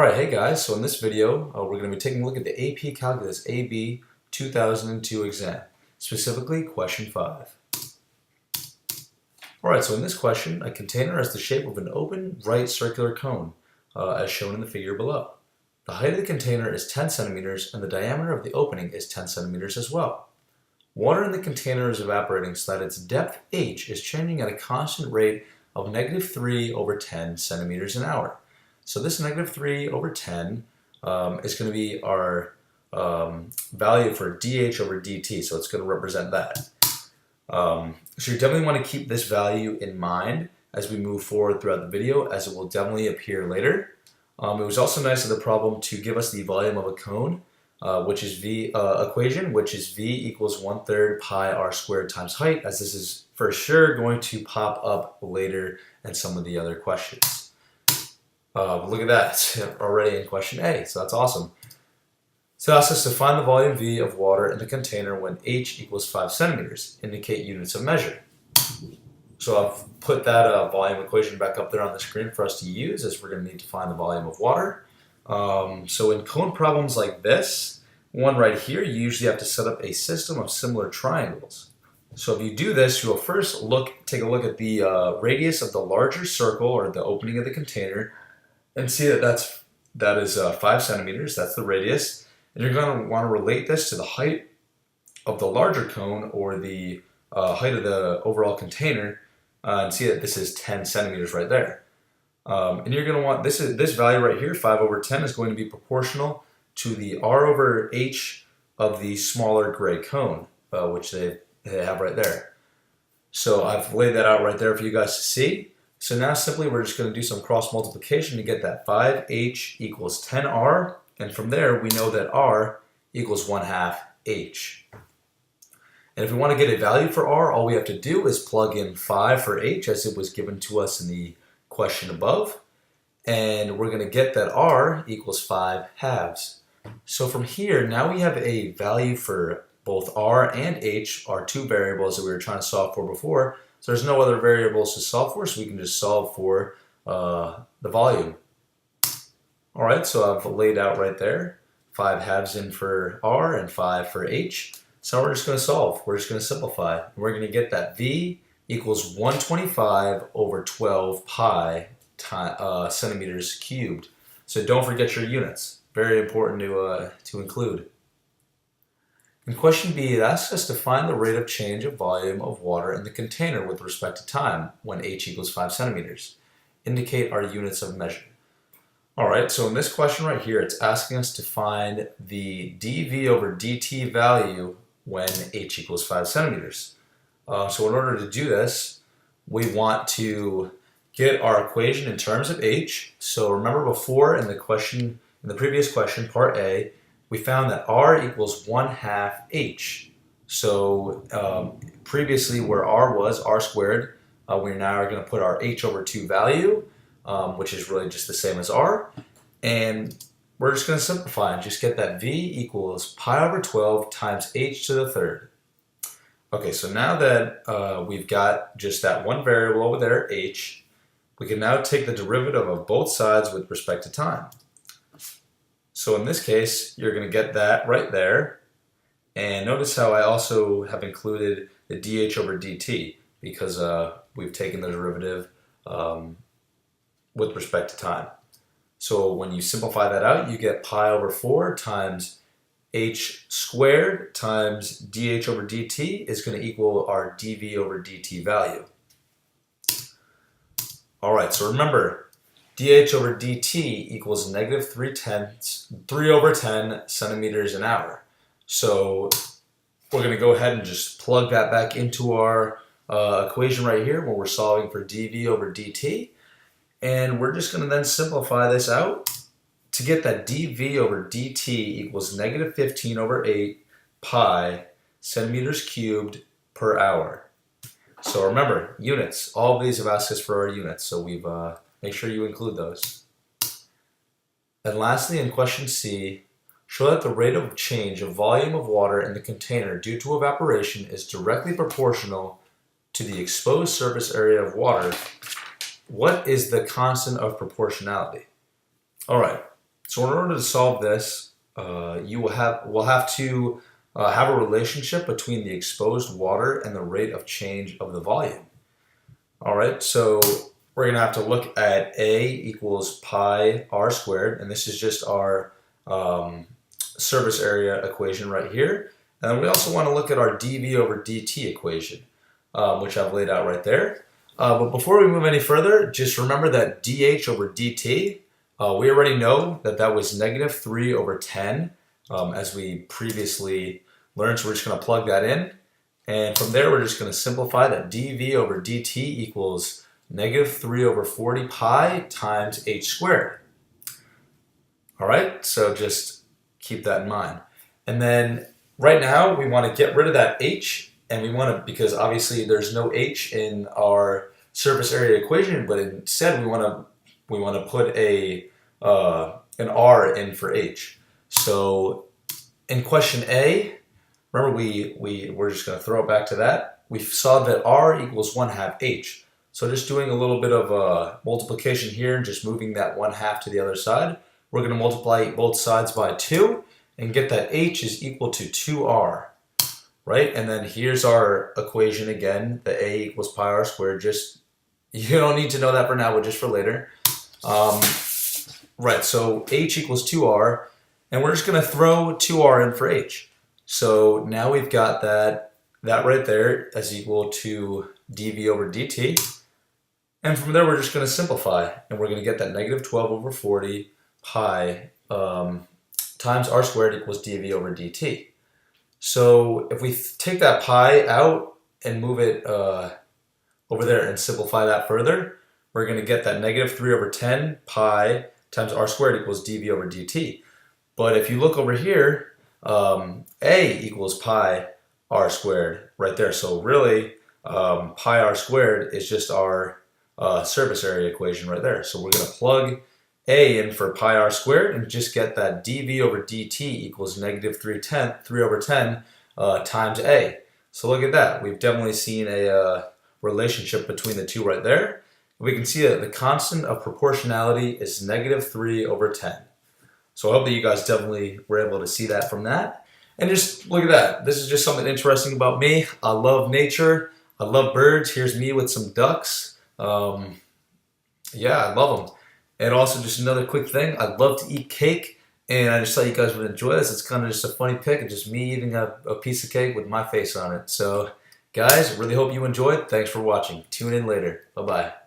Alright, hey guys, so in this video we're going to be taking a look at the AP Calculus AB 2002 exam, specifically question 5. Alright, so in this question, a container has the shape of an open, right circular cone, as shown in the figure below. The height of the container is 10 centimeters and the diameter of the opening is 10 centimeters as well. Water in the container is evaporating so that its depth h is changing at a constant rate of -3/10 centimeters an hour. So this -3/10 is going to be our value for dH/dt, so it's going to represent that. So you definitely want to keep this value in mind as we move forward throughout the video, as it will definitely appear later. It was also nice of the problem to give us the volume of a cone, which is equation, which is V equals 1/3 pi r squared times height, as this is for sure going to pop up later in some of the other questions. Look at that, already in question A, so that's awesome. So it asks us to find the volume V of water in the container when h equals 5 centimeters. Indicate units of measure. So I've put that volume equation back up there on the screen for us to use, as we're going to need to find the volume of water. So in cone problems like this, one right here, you usually have to set up a system of similar triangles. So if you do this, you'll first take a look at the radius of the larger circle, or the opening of the container, and see that is 5 centimeters, that's the radius. And you're going to want to relate this to the height of the larger cone, or the height of the overall container, and see that this is 10 centimeters right there. And you're going to want, this value right here, 5/10, is going to be proportional to the r/h of the smaller gray cone, which they have right there. So I've laid that out right there for you guys to see. So now simply we're just going to do some cross multiplication to get that 5h equals 10r, and from there we know that r equals 1/2 h. And if we want to get a value for r, all we have to do is plug in 5 for h, as it was given to us in the question above, and we're going to get that r equals 5/2. So from here, now we have a value for both r and h, our two variables that we were trying to solve for before. So there's no other variables to solve for, so we can just solve for the volume. Alright, so I've laid out right there 5/2 in for r and 5 for h. So we're just going to solve. We're just going to simplify. We're going to get that V equals 125/12 pi centimeters cubed. So don't forget your units. Very important to include. In question B, it asks us to find the rate of change of volume of water in the container with respect to time when h equals 5 centimeters. Indicate our units of measure. Alright, so in this question right here, it's asking us to find the dV/dt value when h equals 5 centimeters. So in order to do this, we want to get our equation in terms of h. So remember before in the previous question, part A, we found that r equals 1/2 h. So previously where r was, r squared, we now are going to put our h/2 value, which is really just the same as r. And we're just going to simplify and just get that v equals pi/12 times h to the third. Okay, so now that we've got just that one variable over there, h, we can now take the derivative of both sides with respect to time. So in this case, you're going to get that right there. And notice how I also have included the dH/dt, because we've taken the derivative with respect to time. So when you simplify that out, you get pi/4 times h squared times dH/dt is going to equal our dV/dt value. Alright, so remember, dH/dt equals -3/10 centimeters an hour. So we're going to go ahead and just plug that back into our equation right here when we're solving for dV/dt. And we're just going to then simplify this out to get that dV/dt equals -15/8 pi centimeters cubed per hour. So remember, units. All of these have asked us for our units, so we've make sure you include those. And lastly, in question C, show that the rate of change of volume of water in the container due to evaporation is directly proportional to the exposed surface area of water. What is the constant of proportionality? All right, So in order to solve this, we'll have to have a relationship between the exposed water and the rate of change of the volume. All right, so we're going to have to look at A equals pi r squared, and this is just our surface area equation right here. And then we also want to look at our dV over dt equation, which I've laid out right there. But before we move any further, just remember that dH over dt, we already know that that was negative 3 over 10, as we previously learned, so we're just going to plug that in. And from there, we're just going to simplify that dV over dt equals negative 3 over 40 pi times h squared. All right, so just keep that in mind. And then right now, we want to get rid of that h, and we want to, because obviously there's no h in our surface area equation, but instead we want to put an r in for h. So in question A, remember we're just going to throw it back to that. We saw that r equals 1/2 h. So just doing a little bit of multiplication here and just moving that 1/2 to the other side, we're going to multiply both sides by 2 and get that h is equal to 2r, right? And then here's our equation again, the a equals pi r squared. Just, you don't need to know that for now, but just for later. Right, so h equals 2r, and we're just going to throw 2r in for h. So now we've got that right there as equal to dV over dt. And from there, we're just going to simplify, and we're going to get that negative 12 over 40 pi times r squared equals dV over dt. So if we take that pi out and move it over there and simplify that further, we're going to get that negative 3 over 10 pi times r squared equals dV over dt. But if you look over here, a equals pi r squared right there. So really, pi r squared is just our surface area equation right there. So we're going to plug a in for pi r squared and just get that dV over dt equals negative 3 over 10 times a. So look at that. We've definitely seen a relationship between the two right there. We can see that the constant of proportionality is negative 3 over 10. So I hope that you guys definitely were able to see that from that. And just look at that. This is just something interesting about me. I love nature. I love birds. Here's me with some ducks. Yeah, I love them. And also just another quick thing. I love to eat cake. And I just thought you guys would enjoy this. It's kind of just a funny pic of just me eating a piece of cake with my face on it. So guys, really hope you enjoyed. Thanks for watching. Tune in later. Bye-bye.